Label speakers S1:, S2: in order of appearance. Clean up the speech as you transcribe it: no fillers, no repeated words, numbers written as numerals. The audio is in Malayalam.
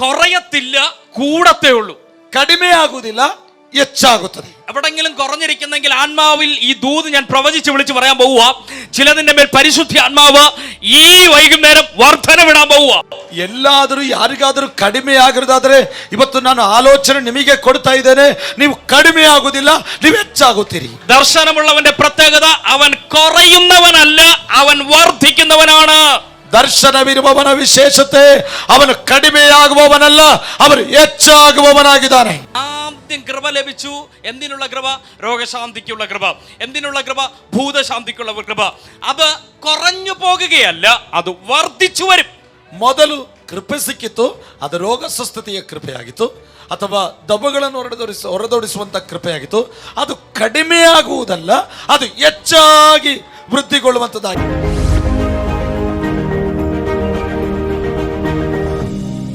S1: കുറയത്തില്ല, കൂടത്തേ ഉള്ളൂ.
S2: കಡಿಮೆಯಾಗುವುದಿಲ್ಲ, ಹೆಚ್ಚಾಗುತ್ತದೆ.
S1: എവിടെങ്കിലും കുറഞ്ഞിരിക്കുന്നെങ്കിൽ ആത്മാവിൽ ഈ ദൂത് ഞാൻ പ്രവചിച്ച് വിളിച്ച് പറയാൻ പോവുക. ചിലതിന്റെ മേൽ പരിശുദ്ധ ആത്മാവ് ഈ വൈകുന്നേരം വർധനവിടാൻ പോവുക.
S2: ಎಲ್ಲಾದರೂ ಯಾರಿಗಾದರೂ ಕಡಿಮೆ ಆಗಿರೋದಾದ್ರೆ ಇವತ್ತು ನಾನು ಆಲೋಚನೆ ನಿಮಗೆ ಕೊಡ್ತಾ ಇದ್ದೇನೆ, ನೀವು ಕಡಿಮೆ ಆಗುವುದಿಲ್ಲ, ನೀವು ಹೆಚ್ಚಾಗುತ್ತೀರಿ.
S1: ദർശനമുള്ളവന്റെ പ്രത്യേകത അവൻ കുറയുന്നവനല്ല, അവൻ വർദ്ധിക്കുന്നവനാണ്.
S2: ದರ್ಶನವಿರುವವನ ವಿಶೇಷತೆ ಅವನು ಕಡಿಮೆಯಾಗುವವನಲ್ಲ, ಅವನು ಹೆಚ್ಚಾಗುವವನಾಗಿದ್ದಾನೆ.
S1: ആദ്യം കൃപ ലഭിച്ചു. എന്തിനുള്ള കൃപ? രോഗശാന്തിക്കുള്ള കൃപ. എന്തിനുള്ള കൃപ? ഭൂതശാന്തിക്കുള്ള കൃപ. അത് കുറഞ്ഞു പോകുകയല്ല, അത് വർദ്ധിച്ചു വരും.
S2: ಮೊದಲು ಕೃಪೆ ಸಿಕ್ಕಿತು, ಅದು ರೋಗ ಸ್ವಸ್ಥತೆಯ ಕೃಪೆಯಾಗಿತ್ತು, ಅಥವಾ ದಬ್ಬಗಳನ್ನು ಹೊರದೋಡಿಸುವಂತ ಕೃಪೆಯಾಗಿತ್ತು. ಅದು ಕಡಿಮೆಯಾಗುವುದಲ್ಲ, ಅದು ಹೆಚ್ಚಾಗಿ ವೃದ್ಧಿಗೊಳ್ಳುವಂಥದ್ದಾಗಿದೆ.